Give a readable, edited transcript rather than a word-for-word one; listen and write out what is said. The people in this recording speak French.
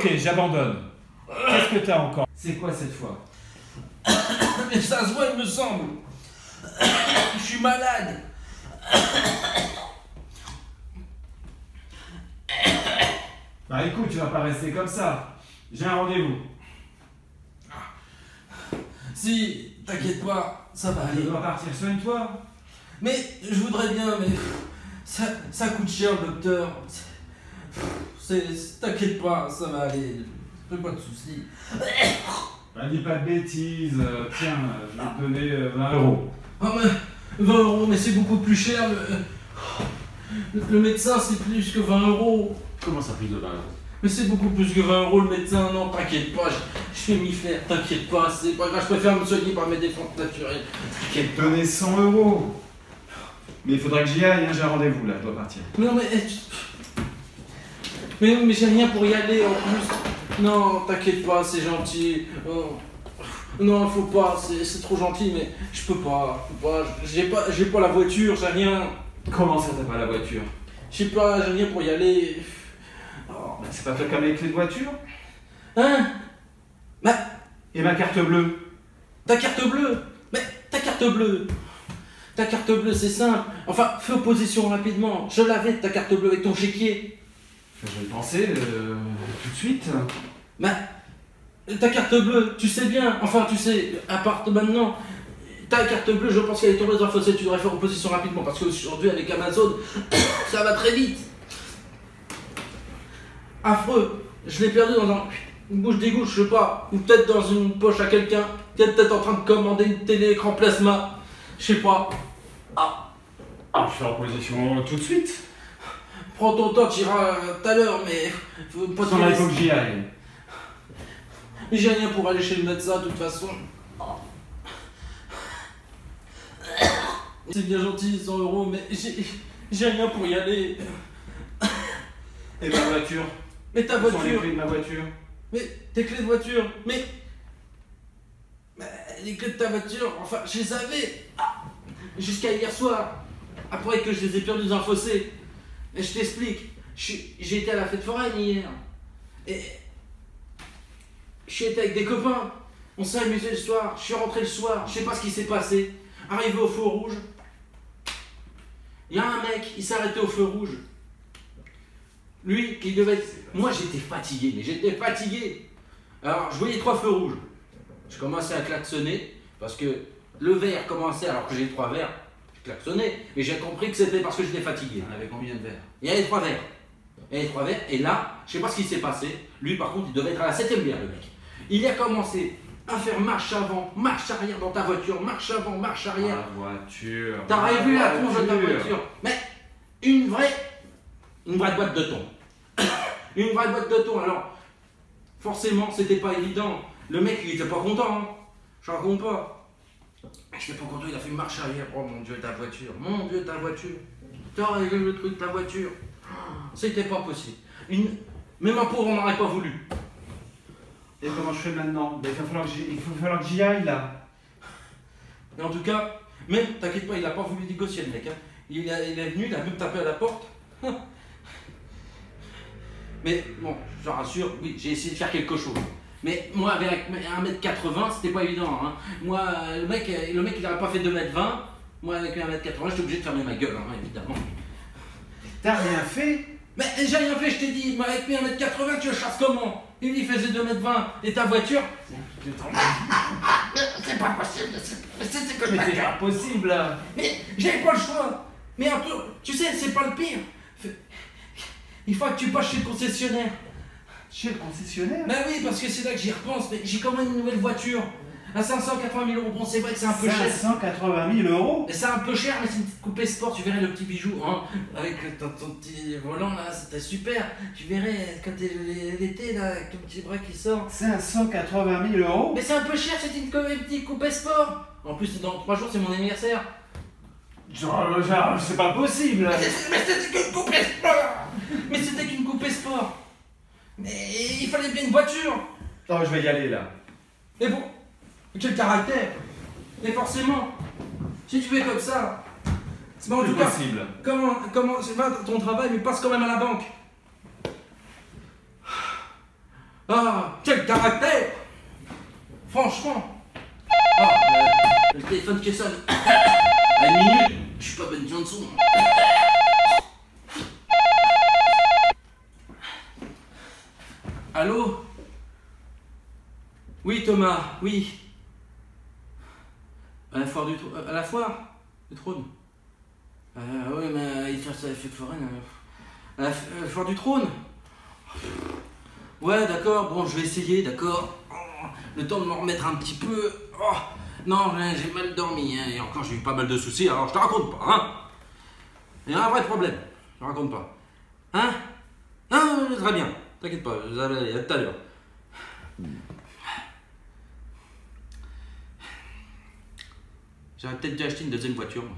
Ok, j'abandonne. Qu'est-ce que t'as encore? C'est quoi cette fois? Mais ça se voit, il me semble. Je suis malade. Bah écoute, tu vas pas rester comme ça. J'ai un rendez-vous. Si, t'inquiète pas, ça va Je aller. dois partir, soigne-toi. Mais je voudrais bien, mais ça coûte cher, le docteur. T'inquiète pas, ça va aller. Fais pas de soucis. Bah dis pas de bêtises. Tiens, je vais te donner 20 euros. Ah mais 20 euros, mais c'est beaucoup plus cher. Le médecin, c'est plus que 20 euros. Comment ça plus de 20 euros? Mais c'est beaucoup plus que 20 euros le médecin. Non, t'inquiète pas, je vais m'y faire. T'inquiète pas, c'est pas grave. Je préfère me soigner par mes défenses naturelles. T'inquiète pas. Donnez 100 euros. Mais il faudra que j'y aille, hein, j'ai un rendez-vous là, je dois partir. Non mais... Mais j'ai rien pour y aller en plus. Non, t'inquiète pas, c'est gentil. Oh. Non, faut pas, c'est trop gentil, mais je peux pas. J'ai pas la voiture, j'ai rien. Comment ça t'as pas la voiture? Je sais pas, j'ai rien pour y aller. Oh, bah c'est pas fait comme les clés de voiture? Hein? Bah, Et ma carte bleue? ta carte bleue? Mais ta carte bleue? Ta carte bleue, c'est simple. Enfin, fais opposition rapidement. Je l'avais, ta carte bleue, avec ton chéquier. Je vais y penser tout de suite. Bah, ta carte bleue, tu sais bien. Enfin, tu sais, à part maintenant, ta carte bleue, je pense qu'elle est tombée dans un fossé. Tu devrais faire opposition rapidement parce qu'aujourd'hui, avec Amazon, ça va très vite. Affreux. Je l'ai perdu dans une bouche d'égout, je sais pas. Ou peut-être dans une poche à quelqu'un. Peut-être en train de commander une télé écran plasma. Je sais pas. Ah, je fais opposition tout de suite. Prends ton temps, tu iras tout à l'heure, mais faut pas te Sans là, il faut laisser. que j'y aille. Mais j'ai rien pour aller chez le médecin de toute façon. C'est bien gentil, 100 euros, mais j'ai rien pour y aller. Et ma voiture? Mais ta Où sont les voiture, clés de ma voiture? mais tes clés de voiture, mais les clés de ta voiture, enfin, je les avais jusqu'à hier soir, après que je les ai perdues dans un fossé. Mais je t'explique, j'ai été à la fête foraine hier, et je suis été avec des copains, on s'est amusé le soir, je suis rentré le soir, je sais pas ce qui s'est passé, arrivé au feu rouge, il y a un mec, il s'est arrêté au feu rouge. Lui, qui devait être... Moi, j'étais fatigué, mais j'étais fatigué. Alors, je voyais 3 feux rouges. Je commençais à klaxonner, parce que le vert commençait, alors que j'ai 3 verres, je klaxonnais, mais j'ai compris que c'était parce que j'étais fatigué. On avait combien de verres? Il y avait 3 verres. Il y avait 3 verres, et là, je sais pas ce qui s'est passé. Lui, par contre, il devait être à la 7e bière, le mec. Il a commencé à faire marche avant, marche arrière dans ta voiture, marche avant, marche arrière. La voiture. T'as revu la tronche de ta voiture. Mais une vraie boîte de thon. Une vraie boîte de thon. Alors, forcément, c'était pas évident. Le mec, il était pas content. Hein. Je raconte pas. Je n'étais pas content, il a fait une marche arrière. Oh mon Dieu, ta voiture. Mon Dieu, ta voiture. T'as réglé le truc, ta voiture. C'était pas possible. Même un pauvre, on n'aurait pas voulu. Et comment je fais maintenant? Ben, il va falloir que j'y aille là. Et en tout cas, même, t'inquiète pas, il a pas voulu négocier le mec. Hein. Il est venu, il a même tapé à la porte. Mais bon, je te rassure, oui, j'ai essayé de faire quelque chose. Mais moi, avec 1m80, c'était pas évident. Hein. Moi, le mec, il n'aurait pas fait 2m20. Moi, avec 1m80, j'étais obligé de fermer ma gueule, hein, évidemment. T'as rien fait? Mais j'ai rien fait, je t'ai dit. Moi, avec mes 1m80, tu le chasses comment? Il faisait 2m20. Et ta voiture? C'est pas possible. C'est que je Mais c'est impossible là. Mais j'avais pas le choix. Mais un peu, tu sais, c'est pas le pire. Il faut que tu passes chez le concessionnaire. Chez le concessionnaire? Ben oui, parce que c'est là que j'y repense. Mais j'ai quand même une nouvelle voiture. À 580 000 euros. Bon, c'est vrai que c'est un peu cher. 580 000 euros? C'est un peu cher, mais c'est une petite coupée sport. Tu verrais le petit bijou, hein, avec ton petit volant là, c'était super. Tu verrais quand t'es l'été là, avec ton petit bras qui sort. 580 000 euros? Mais c'est un peu cher, c'est une petite coupée sport. En plus, dans 3 jours, c'est mon anniversaire. Genre, c'est pas possible. Mais c'était qu'une coupée sport. Mais c'était qu'une coupée sport. Mais il fallait bien une voiture. Oh, je vais y aller là. Mais bon, quel caractère. Mais forcément, si tu fais comme ça, c'est bon, en tout cas, possible. comment c'est pas ton travail, mais passe quand même à la banque. Ah, quel caractère! Franchement! Ah, le téléphone qui sonne. À une minute, je suis pas Ben Johnson. Allô? Oui, Thomas, oui. À la foire du trône. À la foire du trône. Oui, mais il fait ça, la fête foraine. À la foire du trône. Ouais, d'accord, bon, je vais essayer, d'accord. Le temps de me remettre un petit peu. Oh, non, j'ai mal dormi, hein, et encore j'ai eu pas mal de soucis, alors je te raconte pas, hein. Il y a un vrai problème, je te raconte pas. Hein? Non, très bien, t'inquiète pas, je vous appelle à tout à l'heure. J'aurais peut-être dû acheter une deuxième voiture, moi.